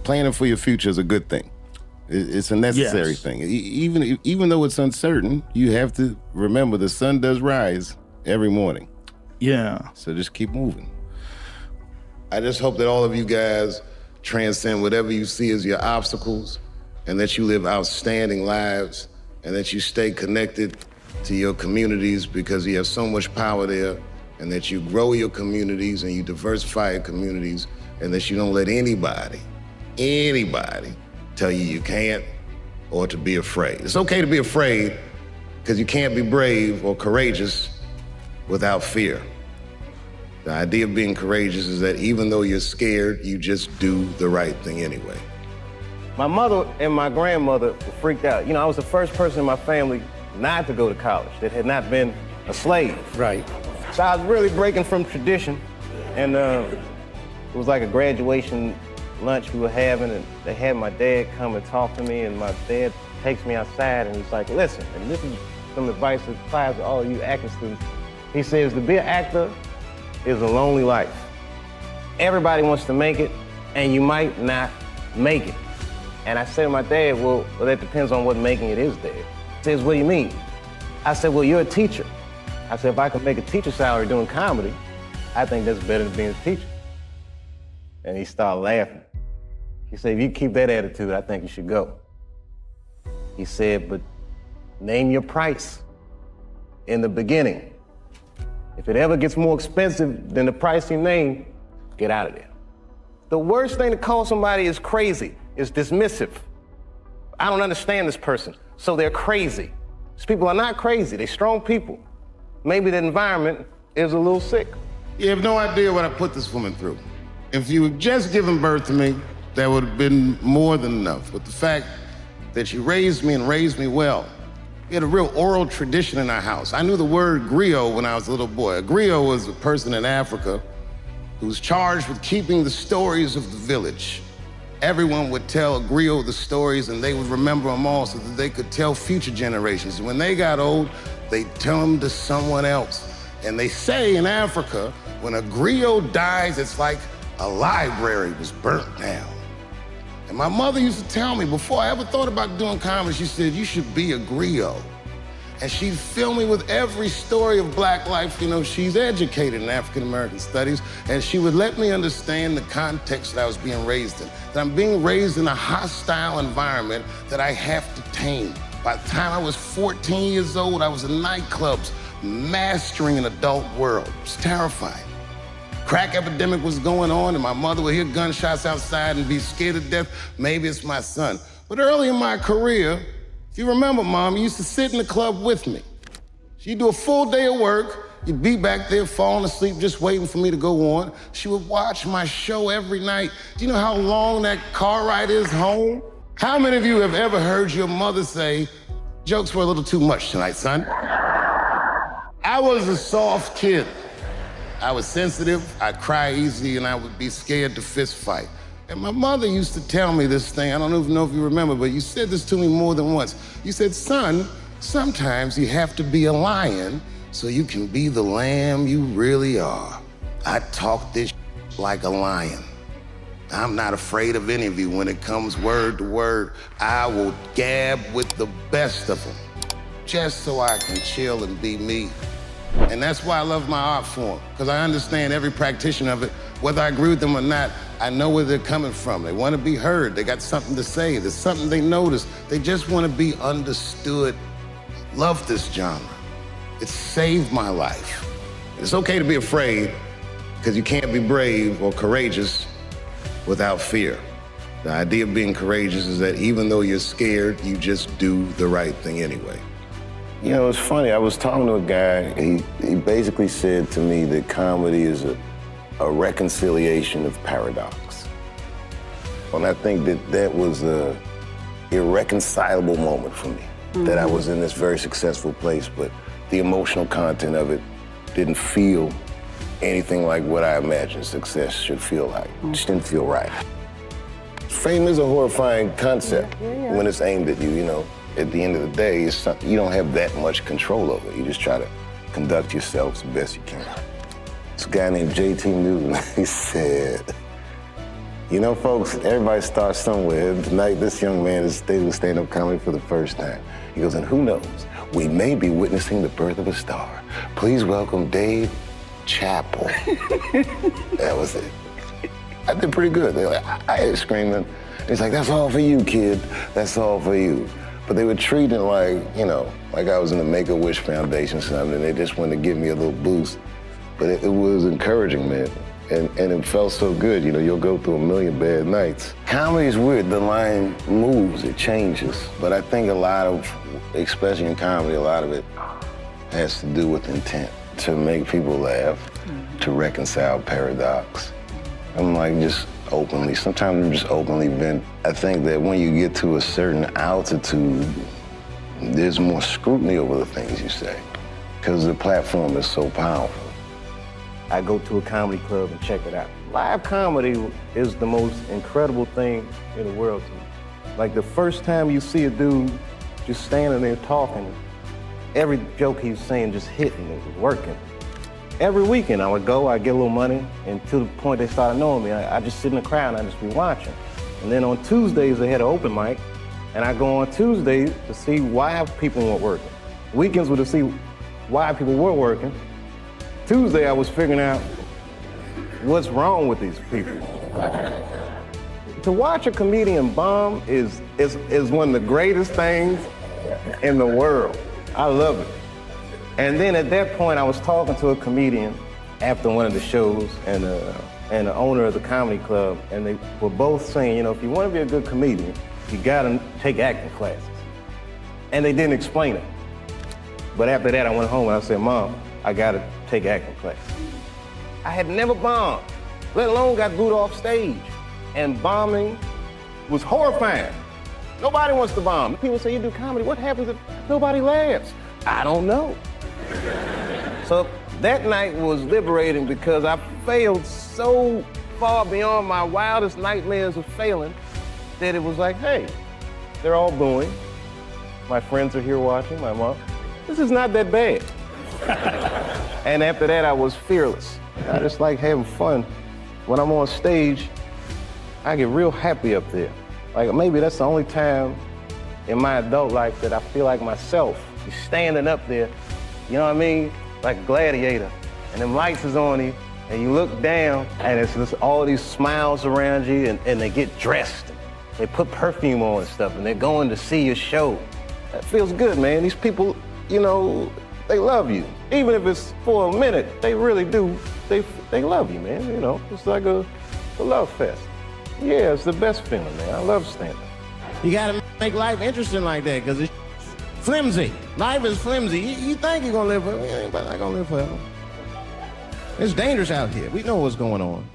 planning for your future is a good thing. It's a necessary thing. Even though it's uncertain, you have to remember the sun does rise every morning. Yeah. So just keep moving. I just hope that all of you guys transcend whatever you see as your obstacles, and that you live outstanding lives, and that you stay connected to your communities because you have so much power there, and that you grow your communities and you diversify your communities, and that you don't let anybody tell you you can't or to be afraid. It's okay to be afraid because you can't be brave or courageous without fear. The idea of being courageous is that even though you're scared, you just do the right thing anyway. My mother and my grandmother were freaked out. You know, I was the first person in my family not to go to college that had not been a slave. Right. So I was really breaking from tradition. And it was like a graduation lunch we were having, and they had my dad come and talk to me, and my dad takes me outside and he's like, listen, and this is some advice that applies to all you acting students. He says, to be an actor is a lonely life. Everybody wants to make it, and you might not make it. And I said to my dad, well, that depends on what making it is, Dad. He says, what do you mean? I said, well, you're a teacher. I said, if I could make a teacher salary doing comedy, I think that's better than being a teacher. And he started laughing. He said, if you keep that attitude, I think you should go. He said, but name your price in the beginning. If it ever gets more expensive than the price you name, get out of there. The worst thing to call somebody is crazy, is dismissive. I don't understand this person, so they're crazy. These people are not crazy, they're strong people. Maybe the environment is a little sick. You have no idea what I put this woman through. If you had just given birth to me, that would have been more than enough. But the fact that you raised me and raised me well, we had a real oral tradition in our house. I knew the word griot when I was a little boy. A griot was a person in Africa who was charged with keeping the stories of the village. Everyone would tell a griot the stories, and they would remember them all so that they could tell future generations. And when they got old, they'd tell them to someone else. And they say in Africa, when a griot dies, it's like a library was burnt down. And my mother used to tell me, before I ever thought about doing comedy, she said, you should be a griot. And she'd fill me with every story of Black life. You know, she's educated in African-American studies, and she would let me understand the context that I was being raised in. That I'm being raised in a hostile environment that I have to tame. By the time I was 14 years old, I was in nightclubs, mastering an adult world. It was terrifying. Crack epidemic was going on, and my mother would hear gunshots outside and be scared to death. Maybe it's my son. But early in my career, if you remember, Mom, you used to sit in the club with me. She'd do a full day of work. You'd be back there falling asleep, just waiting for me to go on. She would watch my show every night. Do you know how long that car ride is home? How many of you have ever heard your mother say, jokes were a little too much tonight, son? I was a soft kid. I was sensitive, I'd cry easy, and I would be scared to fist fight. And my mother used to tell me this thing, I don't even know if you remember, but you said this to me more than once. You said, son, sometimes you have to be a lion so you can be the lamb you really are. I talk this like a lion. I'm not afraid of any of you. When it comes word to word, I will gab with the best of them, just so I can chill and be me. And that's why I love my art form, because I understand every practitioner of it. Whether I agree with them or not, I know where they're coming from. They want to be heard. They got something to say. There's something they notice. They just want to be understood. Love this genre. It saved my life. It's okay to be afraid, because you can't be brave or courageous without fear. The idea of being courageous is that even though you're scared, you just do the right thing anyway. You know, it's funny, I was talking to a guy, he basically said to me that comedy is a reconciliation of paradox. And I think that was a irreconcilable moment for me, that I was in this very successful place, but the emotional content of it didn't feel anything like what I imagined success should feel like. It just didn't feel right. Fame is a horrifying concept when it's aimed at you, you know. At the end of the day, it's something, you don't have that much control over it. You just try to conduct yourself the best you can. This guy named J.T. Newton, he said, You know, folks, everybody starts somewhere. Tonight, this young man is doing stand-up comedy for the first time. He goes, and who knows? We may be witnessing the birth of a star. Please welcome Dave Chappelle. That was it. I did pretty good. They were like, I was screaming. He's like, that's all for you, kid. That's all for you. But they were treating it like, you know, like I was in the Make-A-Wish Foundation or something, and they just wanted to give me a little boost. But it was encouraging, man. And it felt so good. You know, you'll go through a million bad nights. Comedy is weird. The line moves, it changes. But I think a lot of, especially in comedy, a lot of it has to do with intent. To make people laugh, to reconcile paradox. I'm like just openly, sometimes I'm just openly vent. I think that when you get to a certain altitude, there's more scrutiny over the things you say because the platform is so powerful. I go to a comedy club and check it out. Live comedy is the most incredible thing in the world to me. Like the first time you see a dude just standing there talking, every joke he's saying just hitting, it was working. Every weekend I would go, I'd get a little money, and to the point they started knowing me, I just sit in the crowd and I just be watching. And then on Tuesdays they had an open mic, and I go on Tuesdays to see why people weren't working. Weekends were to see why people were working. Tuesday I was figuring out what's wrong with these people. To watch a comedian bomb is one of the greatest things in the world. I love it. And then at that point, I was talking to a comedian after one of the shows and the owner of the comedy club, and they were both saying, you know, if you want to be a good comedian, you gotta take acting classes. And they didn't explain it. But after that, I went home and I said, Mom, I gotta take acting classes. I had never bombed, let alone got booed off stage. And bombing was horrifying. Nobody wants to bomb. People say, you do comedy, what happens if nobody laughs? I don't know. So that night was liberating because I failed so far beyond my wildest nightmares of failing that it was like, hey, they're all booing. My friends are here watching, my mom. This is not that bad. And after that, I was fearless. I just like having fun. When I'm on stage, I get real happy up there. Like maybe that's the only time in my adult life that I feel like myself. You're standing up there, you know what I mean? Like a gladiator. And them lights is on you, and you look down, and it's just all these smiles around you, and they get dressed. They put perfume on and stuff, and they're going to see your show. That feels good, man. These people, you know, they love you. Even if it's for a minute, they really do. They love you, man, you know? It's like a love fest. Yeah, it's the best feeling, man. I love stand-up. You gotta make life interesting like that, because it's flimsy. Life is flimsy. You think you're gonna live forever, you ain't not gonna live forever. It's dangerous out here. We know what's going on.